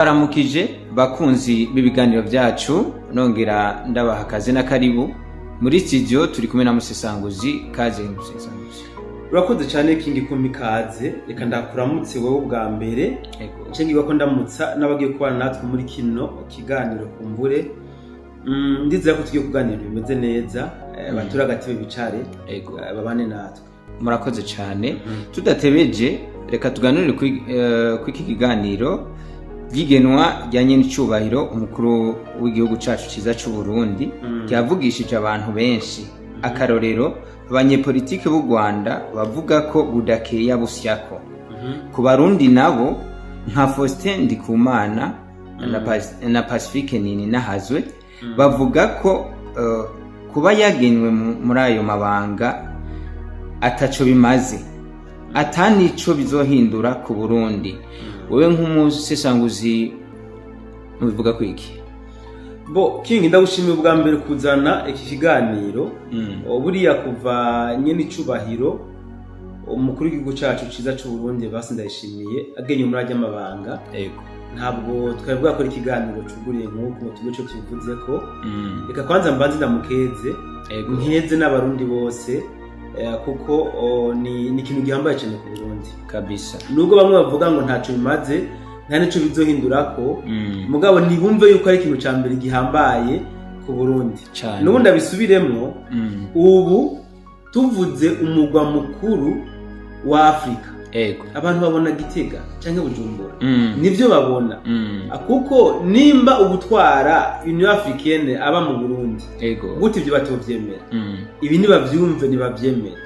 Baramukije bakunzi b'ibiganiro byacu nongera ndabaha akazi na karibu muri studio turi kumwe na Musesanguzi kaze Musesanguzi. Urakoze cyane King kumikaze reka ndakuramutse wowe ubwa mbere cengiye ko ndamutsa nabagiye kubana natwe muri kino kiganiro kumbure ndizera ko tugiye kuganira bimeze neza batura gatebe bicare babane natwe. Murakoze cyane tudatebeje reka tuganire ku iki kiganiro gigenwa ryanye n'icubahiro umukuru w'igihugu cacu ciza c'u Burundi cyavugishije abantu benshi akarorero abanyepolitike b'u Rwanda bavuga ko budakeya busyako ku Barundi nabo nka Faustin Ndikumana na Pacifique Nini nahazwe bavuga ko kuba yagenwe muri ayo mabanga ataco bimaze atanico bizohindura ku Burundi. Wewe nk'umusesanguzi mubivuga ko iki? Bo King ndagushimiye ubwa mbere kuzana iki kiganiro buriya kuva nyene icubahiro umukuru w'igihugu cacu ciza c'u Burundi basi ndayishimiye agenye muri ajya mabanga ntabwo twavuga ko ikiganiro cuguriye nk'uko tugo cyo kivuze ko reka kwanza mbanze ndamukeze nkeze n'abarundi bose kuko ni ikintu gihambaye cyane ku Burundi kabisa. Nubwo bamwe bavuga ngo ntaco bimaze nta nico bizohindurako mugabo nibumve yuko ari ikintu ca mbere gihambaye ku Burundi. Nubundi abisubiremwo ubu tuvuze umugwa mukuru wa Afrika abantu babona Gitega canke Bujumbura nivyo babona kuko nimba ubutwara Union Africaine aba mu Burundi gute ivyo batovyemera ibi nibavyumve nibavyemera.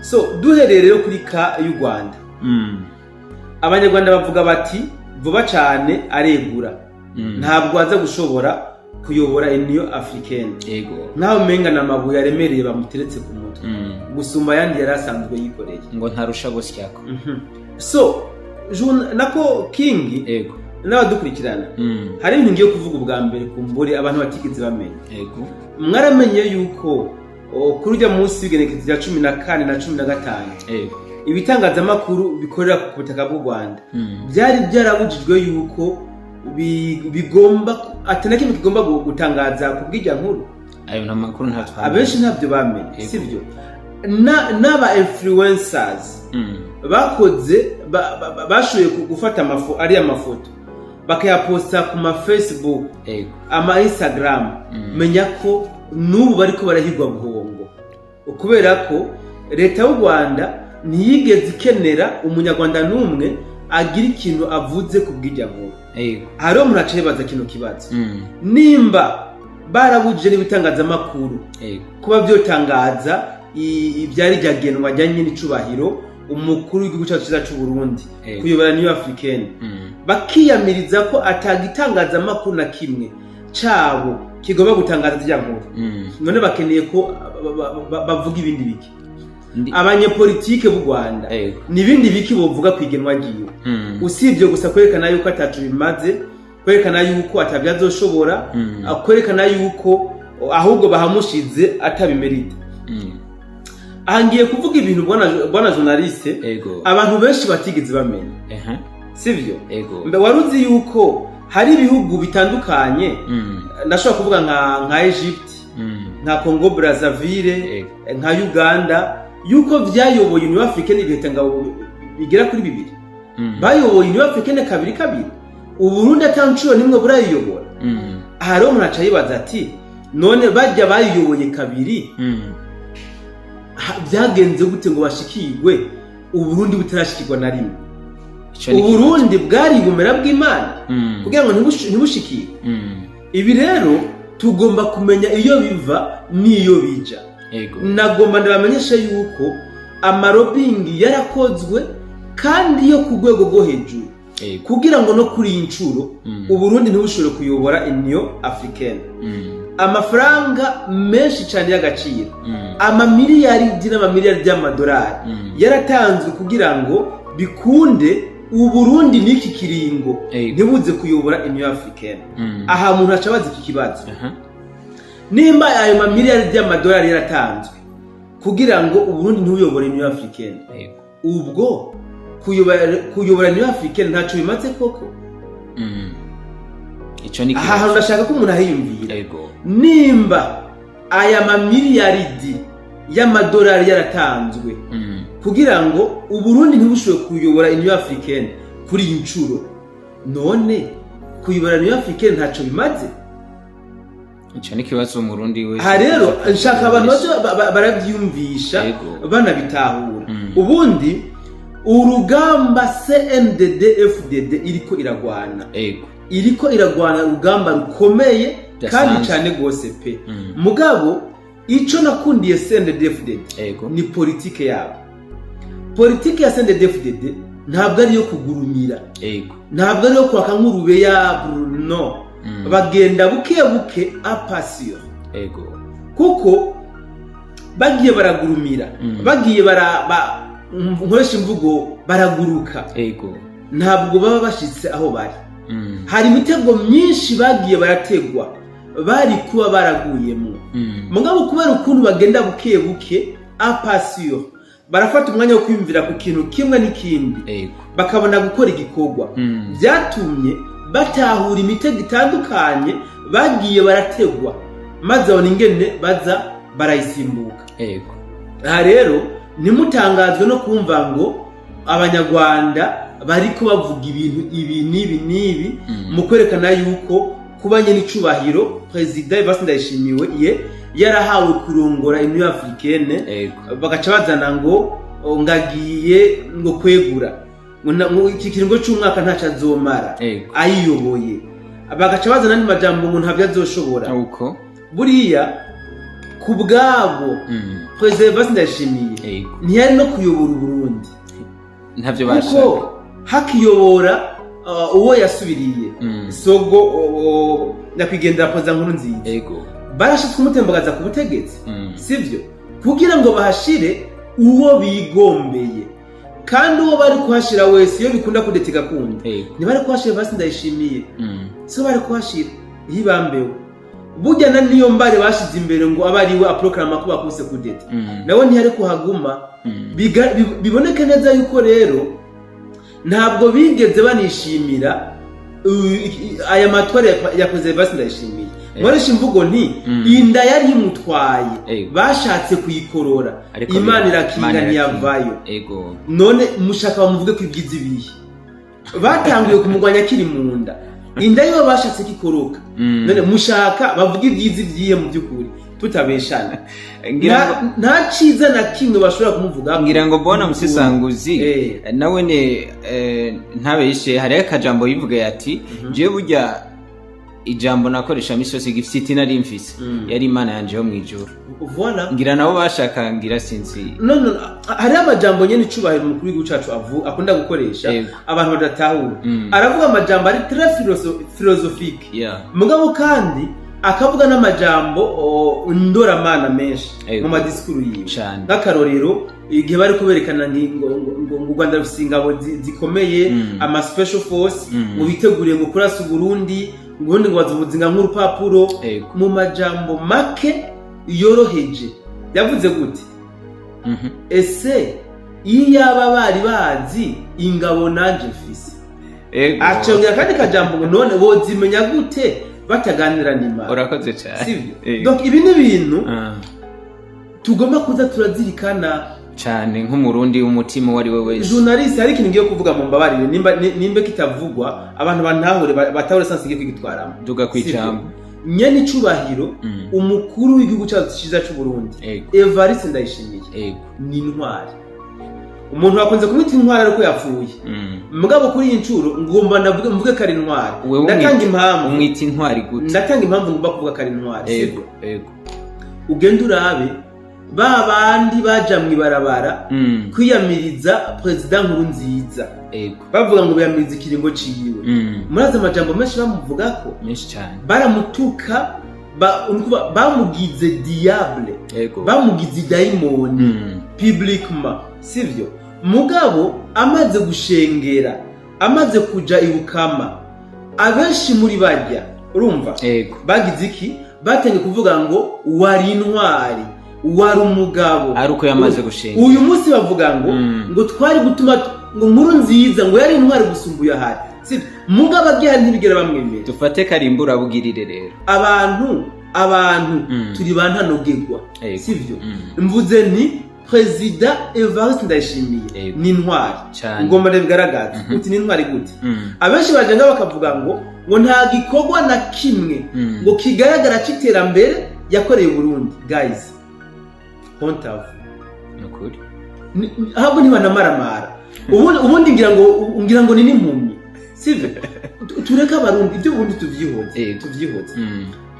So duhereye rero kuri ka y'u Rwanda abanyarwanda bavuga bati vuba cane aregura ntabwo aza gushobora kuyobora Union Africaine nkaho menga namabuye aremereye bamuteretse ku mutwe gusumba yandi yarasanzwe yikoreye ngo ntarusha bosyako. So nako King n'abadukurikirana hari ibintu ngiye kuvuga ubwa mbere kumbure abantu batigeze bamenya. Mwaramenye yuko kuri ujya munsi w'igenekerezo rya 14 na 15 ibitangazamakuru bikorera ku butaka bw'u Rwanda byari byarabujijwe yuko bigomba atanakimwe kigomba gutangaza kubw'ijya nkuru. Ayo namakuru ntatwa abenshi ntabyo bamenye sivyo n'aba influencers bakoze bashoye gufata ari amafoto bakayaposta ku ma Facebook ama Instagram menya ko nubu bariko barahigwa buhongo kubera ko leta y'u Rwanda ntiyigeze ikenera umunyarwanda numwe agira ikintu avuze kubw'ijya nkuru. Hariho umuntu acibaza kino kibazo nimba barabujije n'ibitangazamakuru kuba byotangaza ibyari ryagenwa ryanye n'icubahiro umukuru w'igihugu cyacu ciza c'u Burundi kuyobora Union Africaine bakiyamiriza ko atagitangazamakuru na kimwe cabo kigomba gutangaza irya nkuru none bakeneye ko bavuga ibindi biki abanyepolitike b'u Rwanda nibindi biki bovuga kwigenwa giyo usibye gusa kwerekana yuko atacu bimaze kwerekana yuko atabyazoshobora kwerekana yuko ahubwo bahamushize atabimerita. Ahangiye kuvuga ibintu bwana journaliste abantu benshi batigeze bamenya sivyo mbe waruzi yuko hari ibihugu bitandukanye ndashobora kuvuga nka Egypt nka Congo Brazzaville nka Uganda yuko vyayoboye Union Africaine biheta ngabo bigera kuri 2 bayoboye Union Africaine kabiri u Burundi atancuro nimwe burayiyobora. Hariho umuntu acayibaza ati none bajya bayiyoboye kabiri byagenze gute ngo bashikirwe u Burundi butarashikirwa na rimwe? U Burundi bwari bumera bw'Imana kugira ngo ntibushikirwe. Ibi rero tugomba kumenya iyo biva niyo bija. Nagomba ndabamenyesha yuko amarobingi yarakozwe kandi yo ku rwego rwo hejuru kugira ngo no kuri incuro u Burundi ntibushobore kuyobora Union Africaine. Amafaranga menshi cyane y'agaciro amamiliyari y'amadolari yaratanzwe kugira ngo bikunde u Burundi n'iki kiringo ntibuze kuyobora Union Africaine. Aha umuntu acabaza iki kibazo nimba ayo mamiliyari y'amadolari yaratanzwe kugira ngo u Burundi ntibuyobore Union Africaine ubwo kuyobora Union Africaine ntaco bimaze koko ico ni aha ndashaka ko umuntu ahiyumvira yego nimba aya mamiliyaridi y'amadolari yaratanzwe kugira ngo Uburundi ntibushobe kuyobora Union Africaine kuri incuro none kuyobora Union Africaine ntaco bimaze ico ni kibazo mu Burundi wese rero nshaka abantu barabyumvisha banabitahura ubundi urugamba CNDD FDD iriko iragwana urugamba rukomeye kandi cyane gose pe mugabo ico nakundiye CNDD FDD ni politike yabo politike ya CNDD FDD ntabwo ari yo kugurumira ntabwo ari yo kwaka nk'urube ya Bruno bagenda buke buke apasio kuko bagiye baragurumira bagiye nkoresha imvugo baraguruka ntabwo baba bashitse aho bari hari imitego myinshi bagiye barategwa bari kuba baraguyemo mugabo kubera ukuntu bagenda buke buke apasio barafata umwanya wo kwimvira ku kintu kimwe n'ikindi bakabona gukora igikorwa byatumye batahura imitego itandukanye bagiye barategwa maze abona ingene baza barayisimbuka aha rero nimutangazwe no kumva ngo abanyarwanda bariko bavuga ibintu ibi n'ibi mu kwerekana yuko kubanye n'icubahiro President Evariste Ndayishimiye yarahawe kurongora Union Africaine bagaca bazana ngo ngagiye ngo kwegura iki kiringo cy'umwaka ntaca azomara ayiyoboye bagaca bazana n'andi majambo ngo ntabyo azoshobora uko buriya ku bwabo President Evariste Ndayishimiye ntiyari no kuyobora Burundi ntavyo bashaka hakiyobora uwo yasubiriye sogo nyakwigendera President Nkurunziza barashitse kumutembagaza ku butegetsi sivyo kugira ngo bahashire uwo bigombeye kandi uwo bari kuhashira wese iyo bikunda kudetega kundi ntibari kuhashira basi Ndayishimiye so bari kuhashira hibambewe bujyana niyo mbare bashize imbere ngo abariwe aproklama ko bakuse kudeta nawe ntiyari kuhaguma biboneke neza yuko rero ntabwo bigeze banishimira aya matwara ya President Ndayishimiye Mwarisha imvugo nti inda yari imutwaye bashatse kuyikorora Imana irakingani yavayo none mushaka bamuvuge ko ibyizi bihe batanguye kumugwanya kiri mu nda inda yo bashatse kikoroka none mushaka bavuga ibyizi byiye mu byukuri tutabeshana nta ciza na kimwe bashobora kumuvuga ngira ngo bona musisanguzi nawe ne ntabeshe hari akajambo yivuga yati je burya ijambo nakoresha misose gifite nari mfise yari Imana yanje yo mwijuru voilà ngira nabo bashaka ngira sinzi no hari amajambo nyene icubahiro mukuru w'igihugu cacu akunda gukoresha abantu badatahura aravuga amajambo ari très philosophique mugabo kandi akavuga n'amajambo ndoramana menshi mu madiskuru yiwe nk'akarorero igihe bari kuberekana ngo Rwanda rufise ingabo zikomeye ama special force mu biteguriye ngo kurasa Burundi ngubundi ngo bazuvuzinga nk'urupapuro mu majambo make yoroheje yavuze gute ese iyo yaba bari bazi ingabo nanje mfise acongera kandi kajambo ngo none bozimenya gute bataganira n'Imana urakoze cyane sivyo donc ibi ni bintu tugomba kuza turazirikana cyane nk'umurundi w'umutima wari we wese journalist hari ikintu ngiye kuvuga mu mbabarire nimba kitavugwa abantu bantahure batahure sansi ngiye kwitwaramo duga kwijambo nyene icubahiro umukuru w'igihugu cyacu ciza cy'u Burundi Evariste Ndayishimiye ni intwari umuntu wakunze kumwita intwari ariko yapfuye mugabo kuri iyi ncuro ngomba mvuge ko ari intwari ndatanga impamvu umwita intwari gute ndatanga impamvu ngomba kuvuga ko ari intwari sibyo ugenda urabe babandi baja mwibarabara kwiyamiriza President Nkurunziza bavuga ngo biyamiriza ikiringo ciwe muraza amajambo menshi bamuvuga ko menshi cyane baramutuka bamugize diable bamugize daimoni publiquement sivyo mugabo amaze gushengera amaze kuja ibukama abenshi muri barya urumva bagize iki batenye kuvuga ngo wari intwari wari umugabo aruko yamaze gushengera uyu munsi bavuga ngo twari gutuma ngo Nkurunziza ngo yari intwari gusumbuye ahari sivyo mugabo agiye ntibigera bamwemera dufate karimbura bugirire rero abantu turi bantanogegwa sivyo mvuze ni President Evariste Ndayishimiye ni intwari ngomba bigaragaza uti ni intwari gute abenshi bagenda bakavuga ngo nta gikorwa na kimwe ngo kigaragara cy'iterambere yakoreye Burundi guys hontavu nukuri ahubwo ntibanamaramara ubundi ngira ngo ni n'impumyi sivyo tureka abarundi ibyo Burundi tuvyihoze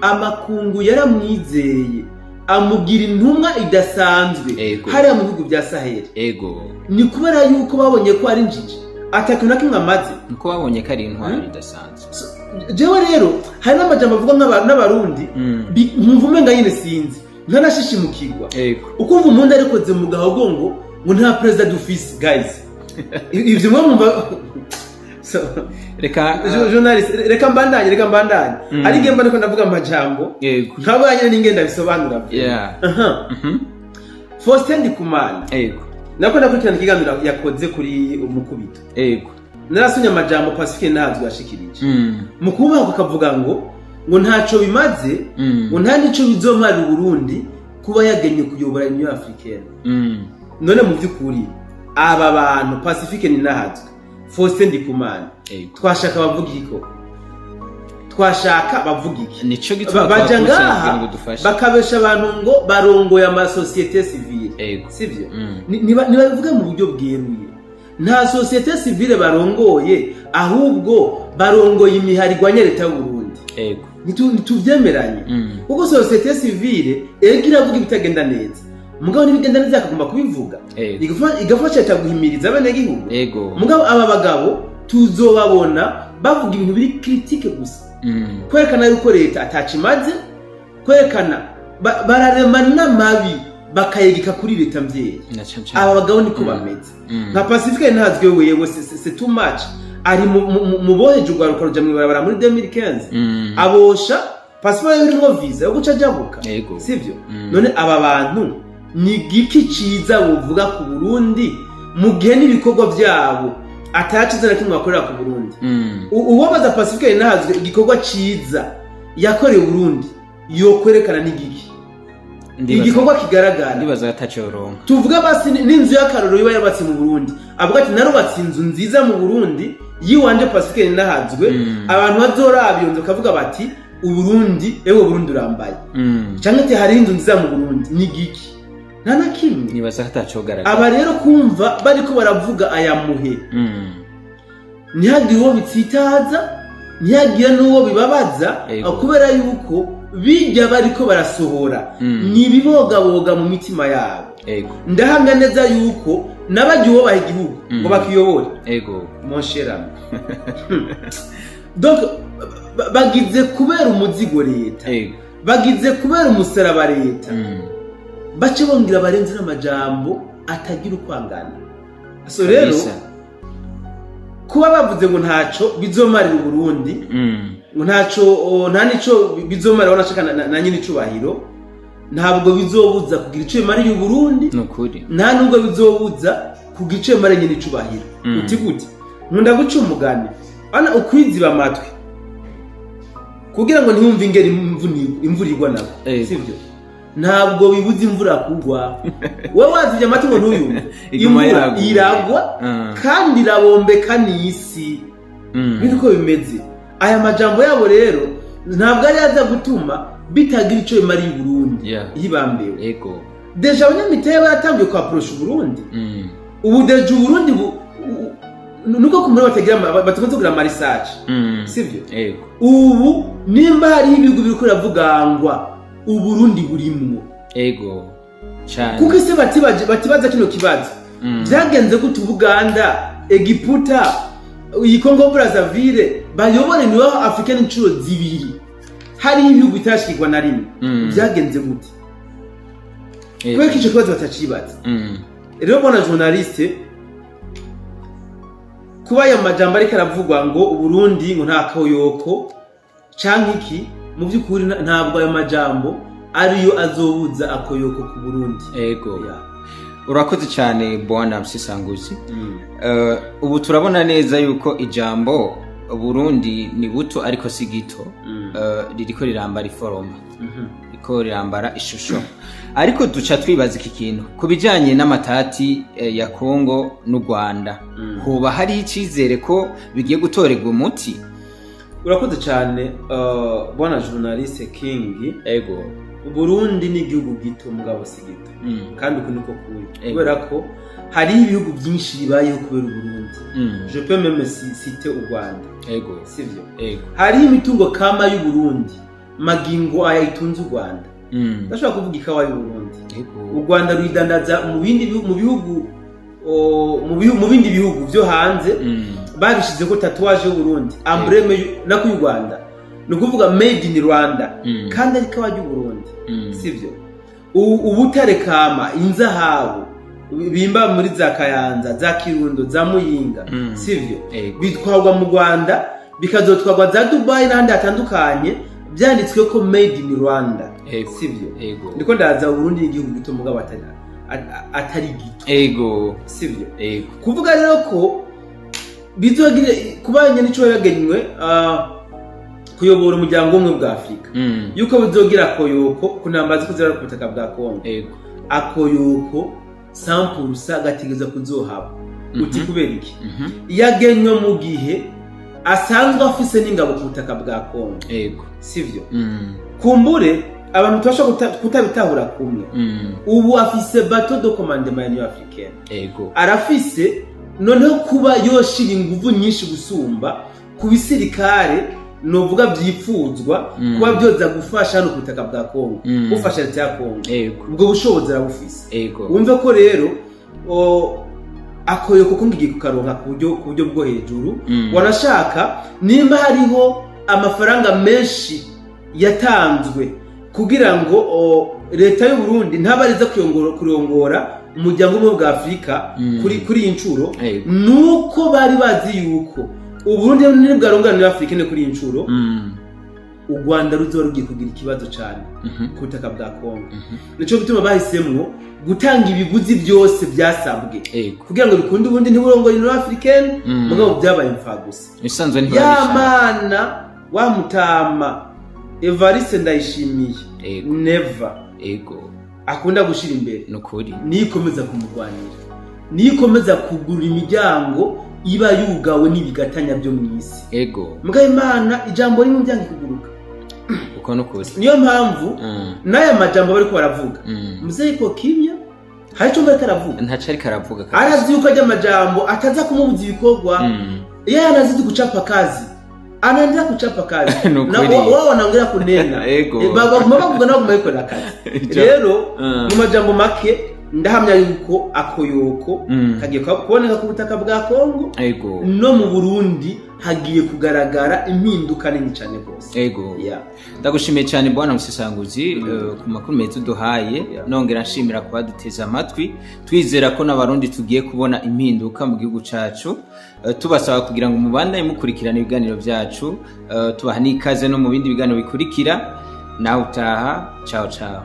amakungu yaramwizeye amugira intumwa idasanzwe hariya mu bihugu bya Sahel ni kubera yuko babonye ko ari njiji atakintu kimwe amaze nuko babonye ko ari intwari idasanzwe jewe rero hari n'amajambo avuga n'abarundi mvume ngayine sinzi ntanashishimukirwa ukumva umuntu arikoze mu gahogo ngo nta president dufise guys ivyo mwumva so journalist reka mbandanye ari gemba niko ndavuga amajambo nkabanye n'ingenda bisobanura Faustin Ndikumana nako ndakurikirana ikiganiro yakoze kuri umukubito narasonye amajambo Pacifique Ntazwi yashikirije mu kubaho akavuga ngo ntaco bimaze ngo nta nico bizomara Burundi kuba yagenye kuyobora Union Africaine none mu byukuri aba bantu Pacifique Ntazwi Faustin Ndikumana twashaka bavuga iki nico gitwa bajangaha bakabesha abantu ngo barongoye ama societe civile sivyo nibavuga mu buryo bweruye nta societe civile barongoye ahubwo barongoye imiharigwanya leta y'u Burundi nituvyemeranye kuko societe civile iravuga ibitagenda neza mugabo nibigenda neza akagomba kubivuga igafasha guhimiriza abene gihugu mugabo aba bagabo tuzobabona bavuga ibintu biri critique gusa kwerekana yuko leta atacimaze kwerekana bararema n'amabi bakayegeka kuri leta mvyeyi aba bagabo niko bameze nka Pacifique Ntazwi wewe c'est too much ari mu boheje urwaruka ruja mw'ibarabara muri 2015 abosha Pacifique yurimo visa yo guca jabuka sivyo none aba bantu ni giki ciza wovuga ku Burundi mu gihe n'ibikorwa byabo atacize na kimwe akorera ku Burundi uwabaza Pacifique Ntazwi igikorwa ciza yakoreye Burundi yo kwerekana n'igiki igikorwa kigaragara ndibaza atacoronka tuvuga basi n'inzu y'akaroro yiba yabatse mu Burundi avuga ati narubatse inzu nziza mu Burundi yiwanje Pacifique Ntazwi abantu bazorabiyonze kavuga bati Uburundi ewe Burundi urambaye cyangwa ati hari inzu nziza mu Burundi n'igiki nta na kimwe nibaza atacogaragara aba rero kumva bariko baravuga aya muhe ntihagire uwo bitsitaza ntihagire n'uwo bibabaza kubera yuko bijya bariko barasohora nibibogaboga mu mitima yabo ndahamya neza yuko nabagiye uwo baha igihugu ngo bakiyobore mon cher ami donc bagize kubera umuzigo leta bagize kubera umusaraba leta bace bongera barenze n'amajambo atagira ukwangana so rero kuba bavuze ngo ntaco bizomarira Burundi ngo nta nico bizomarira wanashaka na nyine icubahiro ntabwo bizobuza kugira ico bimariye Burundi nukuri nta nubwo bizobuza kugira ico bimariye nyine icubahiro uti gute nkunda guca umugani ana ukwiziba amatwi kugira ngo ntiyumve ingeri imvura igwa nabo sivyo ntabwo bibuze imvura kugwa wowe wazivye amati ngo ntuyumve imvura iragwa kandi irabombeka n'isi biriko bimeze aya majambo yabo rero ntabwo ari yaza gutuma bitagira ico bimariye Burundi yibambewe deja abanyamiteye batangiye kwa approach Burundi ubu deja Burundi nuko kumuri batakunze kugira research sivyo ubu nimba hari ibihugu biriko biravugangwa Uburundi burimwo cyane kuko ise batibaza kino kibazo byagenze gute Buganda Egiputa iyi Congo Brazzaville bayobore niwe African incuro zibiri hari ibihugu bitashikirwa na rimwe byagenze gute kweko ico kibazo batacibaza rero bona journaliste kuba ya majambo ariko aravugwa ngo Uburundi ngo nta koyoko canke iki mu byukuri ntabwo ayo majambo ariyo azobuza akoyoko ku Burundi urakoze cyane bwana Msisanguzi ubu turabona neza yuko ijambo Burundi ni buto ariko si gito, ririko rirambara iforoma, riko rirambara ishusho, ariko duca twibaza iki kintu ku bijanye n'amatati ya Kongo n'u Rwanda, hoba hari icizere ko bigiye gutorerwa umuti? Urakoze cyane bwana journaliste King. Ego, Burundi ni igihugu gito mugabo si gito, kandi uko niko kuri, kubera ko hari ibihugu byinshi bibayeho kubera Burundi. Je peux même citer u Rwanda. Ego, sivyo? Ego, hari imitungo kama y'u Burundi magingo ayayitunze u Rwanda. Ndashaka kuvuga ikawa y'u Burundi. U Rwanda ruyidandaza mu bindi bihugu, mu bindi bihugu byo hanze, babishize ko tatuwaje y'u Burundi, embleme nako y'u Rwanda, no kuvuga made in Rwanda, kandi ariko ikawa y'u Burundi, sivyo? Ubutare kama, inzahabu bimba muri za Kayanza, za Kirundo, za Muyinga, sivyo? Bitwarwa mu Rwanda, bikazotwarwa za Dubai n'ahandi hatandukanye, byanditswe ko made in Rwanda, sivyo? Ndiko ndaza Burundi igihugu gito mugabo atari gito. Ego, sivyo? Kuvuga rero ko bizogire kubanye n'ico yagenywe kuyobora umuryango umwe bwa Afrika, yuko bizogira koyoko kunambaza kuzera ku butaka bwa Kongo. Akoyoko 100% gatigeza kuzohaba. Uti kubera iki? Yagenywe mu gihe asanzwe afise n'ingabo ku butaka bwa Kongo, sivyo? Kumbure abantu twasha kutabitahura kumwe. Ubu afise bateau de commandement Union Africaine, arafise noneho kuba yoshira inguvu nyinshi gusumba ku bisirikare, novuga byipfuzwa kuba byoza gufasha no kutaka bwa Kongo, ufasha leta ya Kongo, ubwo bushobozi arabufise. Wumve ko rero akoyoko ko ngiye kukaronka ku buryo bwo hejuru, wanashaka nimba hariho amafaranga menshi yatanzwe kugira ngo leta y'u Burundi ntabariza kurongora umuryango umwe bwa Afrika kuri incuro, nuko bari bazi yuko Uburundi ni bwarongana Afrika ne kuri incuro, u Rwanda ruzo rugiye kugira ikibazo cyane ku butaka bwa Kongo. Nico bituma bahisemwo gutanga ibiguzi byose byasabwe kugira ngo bikunde Uburundi ntiburongore Union Africaine, mugabo byabaye imfagusa. Isanzwe ni Yamana wa Mutama Evariste Ndayishimiye, never akunda gushira imbere nukuri, nikomeza kumurwanira, nikomeza kugura imiryango iba yugawe n'ibigatanya byo mu isi. Mugaye Imana ijambo rimwe byangi kuguruka uko nukuri. Niyo mpamvu n'aya majambo bari ko baravuga muzeyi ko kimya hari cyo bari karavuga, ntacari karavuga, arazi yuko ajya majambo ataza kumubuza ibikorwa. Yeye anazi kuchapa kazi, anaendelea kuchapa kazi na wao wanaongea kunena baba bavuga nabo mayikora kazi. Rero mu majambo make ndahamya yuko akoyoko kagiye kuboneka ku butaka bwa Kongo, no mu Burundi hagiye kugaragara impinduka nini cyane rwose. Ndagushimiye cyane bwana Musesanguzi ku makuru meza duhaye, nongera nshimira kuba duteza amatwi, twizera ko n'abarundi tugiye kubona impinduka mu gihugu cacu. Tubasaba kugira ngo mubandanye mukurikirana ibiganiro byacu, tubaha n'ikaze no mu bindi biganiro bikurikira. Nawe utaha, ciao ciao.